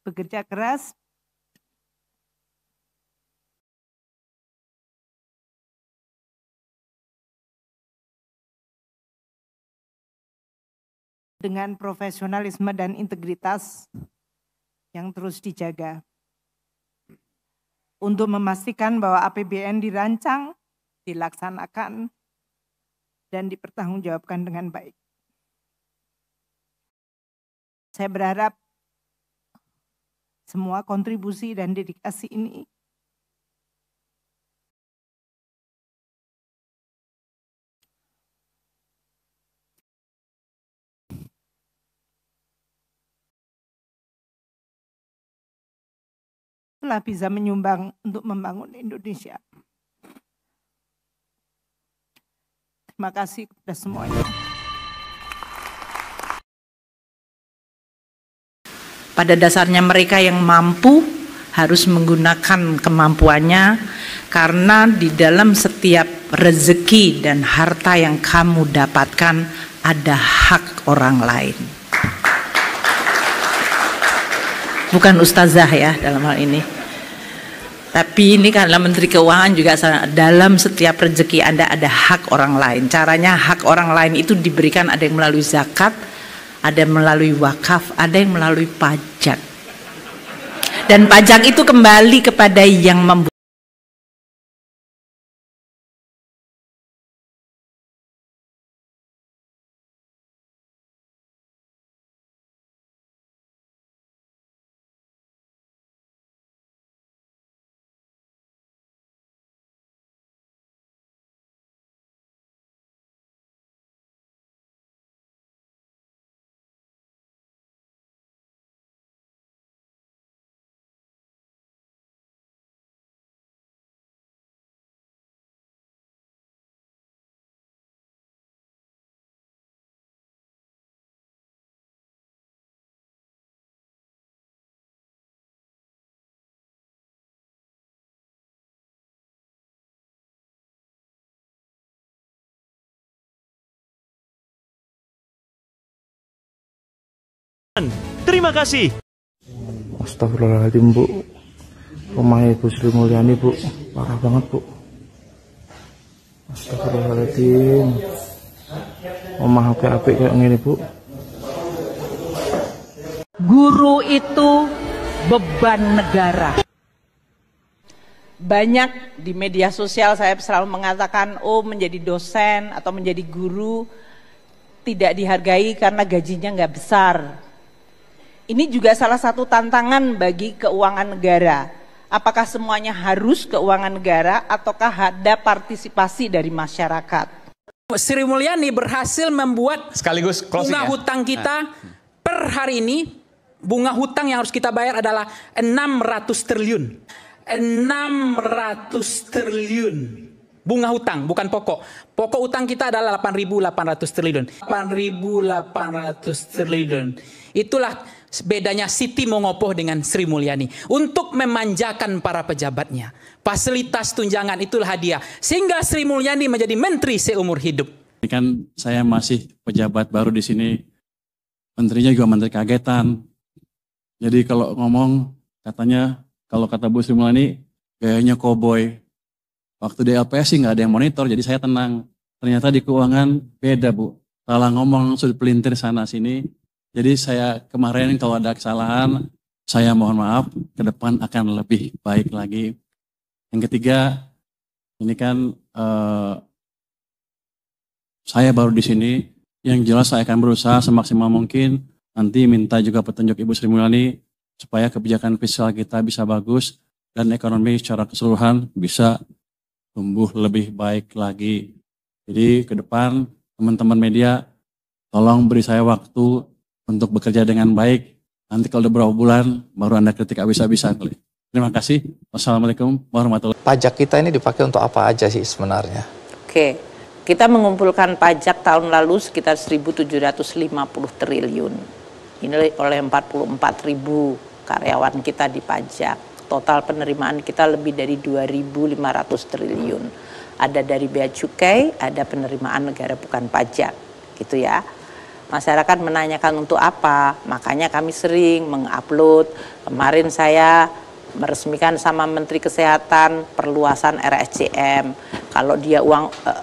bekerja keras, dengan profesionalisme dan integritas yang terus dijaga. Untuk memastikan bahwa APBN dirancang, dilaksanakan, dan dipertanggungjawabkan dengan baik. Saya berharap semua kontribusi dan dedikasi ini telah bisa menyumbang untuk membangun Indonesia. Terima kasih kepada semuanya. Pada dasarnya mereka yang mampu harus menggunakan kemampuannya, karena di dalam setiap rezeki dan harta yang kamu dapatkan ada hak orang lain. Bukan ustazah ya dalam hal ini. Tapi ini karena Menteri Keuangan juga dalam setiap rezeki Anda ada hak orang lain. Caranya hak orang lain itu diberikan, ada yang melalui zakat, ada yang melalui wakaf, ada yang melalui pajak. Dan pajak itu kembali kepada yang membuat. Terima kasih. Astagfirullahaladzim, Bu. Rumahnya Ibu Sri Mulyani, Bu. Parah banget, Bu. Astagfirullahaladzim. Omah apik-apik kayak gini, Bu. Guru itu beban negara. Banyak di media sosial saya selalu mengatakan, oh menjadi dosen atau menjadi guru tidak dihargai karena gajinya nggak besar. Ini juga salah satu tantangan bagi keuangan negara. Apakah semuanya harus keuangan negara ataukah ada partisipasi dari masyarakat? Sri Mulyani berhasil membuat Sekaligus bunga hutang kita per hari ini, bunga hutang yang harus kita bayar adalah 600 triliun. 600 triliun. Bunga hutang, bukan pokok. Pokok hutang kita adalah 8.800 triliun. 8.800 triliun. Itulah bedanya Siti Mongopoh dengan Sri Mulyani. Untuk memanjakan para pejabatnya. Fasilitas tunjangan itulah hadiah. Sehingga Sri Mulyani menjadi menteri seumur hidup. Ini kan saya masih pejabat baru di sini. Menterinya juga menteri kagetan. Jadi kalau ngomong katanya, kalau kata Bu Sri Mulyani, gayanya koboi. Waktu di LPS sih nggak ada yang monitor, jadi saya tenang. Ternyata di keuangan beda, Bu. Salah ngomong, sudut pelintir sana sini. Jadi saya kemarin kalau ada kesalahan, saya mohon maaf, ke depan akan lebih baik lagi. Yang ketiga, ini kan saya baru di sini. Yang jelas saya akan berusaha semaksimal mungkin. Nanti minta juga petunjuk Ibu Sri Mulyani supaya kebijakan fiskal kita bisa bagus dan ekonomi secara keseluruhan bisa tumbuh lebih baik lagi. Jadi ke depan teman-teman media tolong beri saya waktu untuk bekerja dengan baik. Nanti kalau udah berapa bulan baru Anda kritik habis-habisan. Terima kasih. Wassalamualaikum warahmatullahi wabarakatuh. Pajak kita ini dipakai untuk apa aja sih sebenarnya? Oke, kita mengumpulkan pajak tahun lalu sekitar 1.750 triliun. Ini oleh 44.000 karyawan kita dipajak. Total penerimaan kita lebih dari 2.500 triliun. Ada dari bea cukai, ada penerimaan negara bukan pajak, gitu ya. Masyarakat menanyakan untuk apa, makanya kami sering mengupload. Kemarin saya meresmikan sama Menteri Kesehatan perluasan RSCM. Kalau dia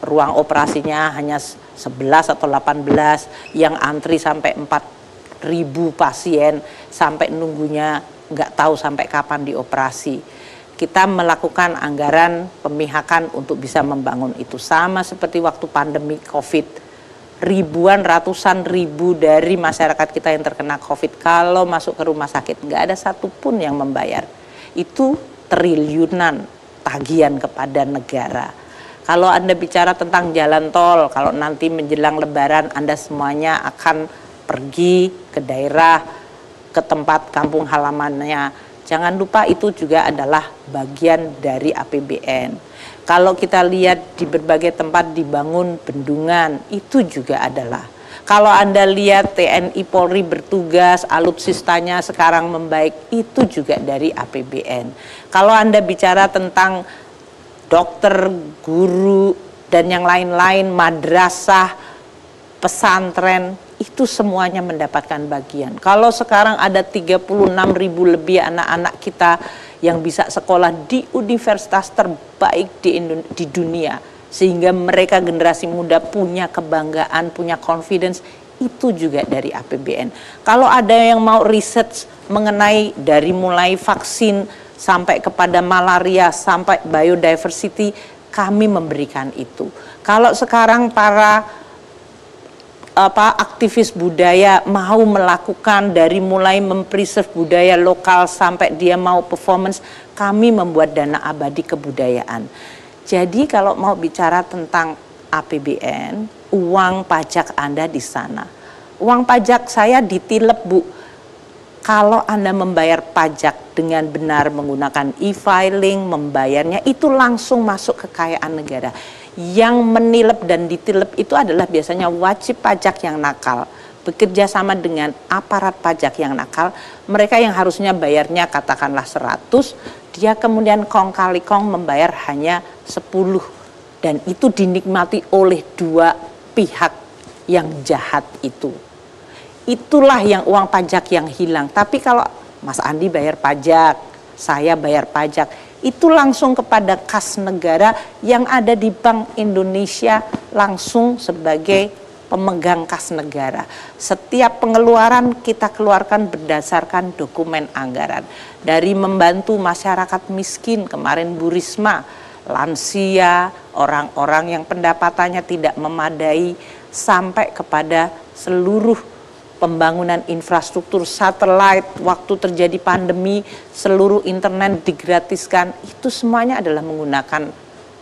ruang operasinya hanya 11 atau 18, yang antri sampai 4.000 pasien, sampai nunggunya nggak tahu sampai kapan dioperasi. Kita melakukan anggaran pemihakan untuk bisa membangun itu. Sama seperti waktu pandemi COVID. Ribuan, ratusan ribu dari masyarakat kita yang terkena COVID, kalau masuk ke rumah sakit nggak ada satupun yang membayar. Itu triliunan tagihan kepada negara. Kalau Anda bicara tentang jalan tol, kalau nanti menjelang Lebaran Anda semuanya akan pergi ke daerah, ke tempat kampung halamannya, jangan lupa itu juga adalah bagian dari APBN. Kalau kita lihat di berbagai tempat dibangun bendungan, itu juga adalah. Kalau Anda lihat TNI Polri bertugas, alutsistanya sekarang membaik, itu juga dari APBN. Kalau Anda bicara tentang dokter, guru, dan yang lain-lain, madrasah, pesantren, itu semuanya mendapatkan bagian. Kalau sekarang ada 36.000 lebih anak-anak kita yang bisa sekolah di universitas terbaik di dunia, sehingga mereka generasi muda punya kebanggaan, punya confidence, itu juga dari APBN. Kalau ada yang mau research mengenai dari mulai vaksin sampai kepada malaria sampai biodiversity, kami memberikan itu. Kalau sekarang para aktivis budaya mau melakukan dari mulai mempreserve budaya lokal sampai dia mau performance, kami membuat dana abadi kebudayaan. Jadi kalau mau bicara tentang APBN, uang pajak Anda di sana. Uang pajak saya ditilep, Bu. Kalau Anda membayar pajak dengan benar menggunakan e-filing, membayarnya itu langsung masuk kekayaan negara. Yang menilep dan ditilep itu adalah biasanya wajib pajak yang nakal, bekerja sama dengan aparat pajak yang nakal. Mereka yang harusnya bayarnya katakanlah 100, dia kemudian kong kali kong membayar hanya 10, dan itu dinikmati oleh dua pihak yang jahat itu. Itulah yang uang pajak yang hilang. Tapi kalau Mas Andi bayar pajak, saya bayar pajak, itu langsung kepada kas negara yang ada di Bank Indonesia langsung sebagai pemegang kas negara. Setiap pengeluaran kita keluarkan berdasarkan dokumen anggaran. Dari membantu masyarakat miskin, kemarin Bu Risma, lansia, orang-orang yang pendapatannya tidak memadai, sampai kepada seluruh pembangunan infrastruktur satelit waktu terjadi pandemi, seluruh internet digratiskan, itu semuanya adalah menggunakan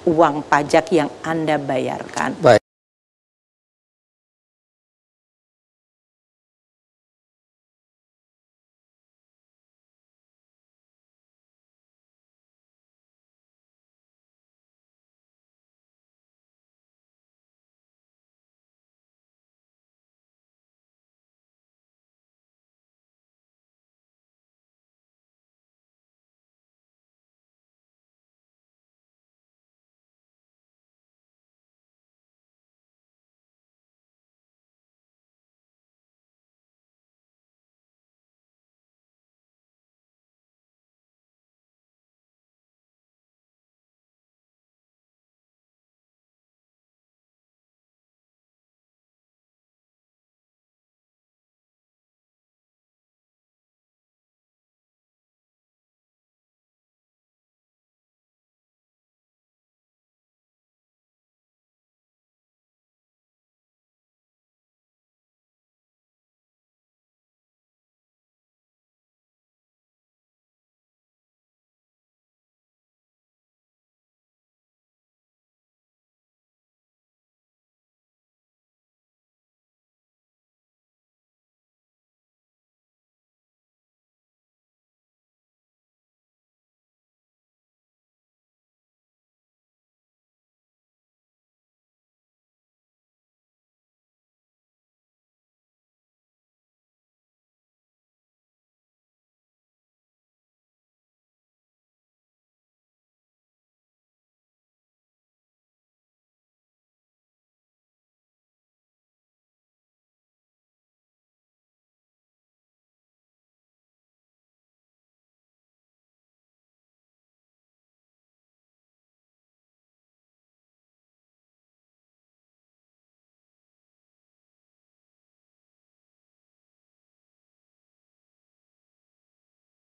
uang pajak yang Anda bayarkan. Baik.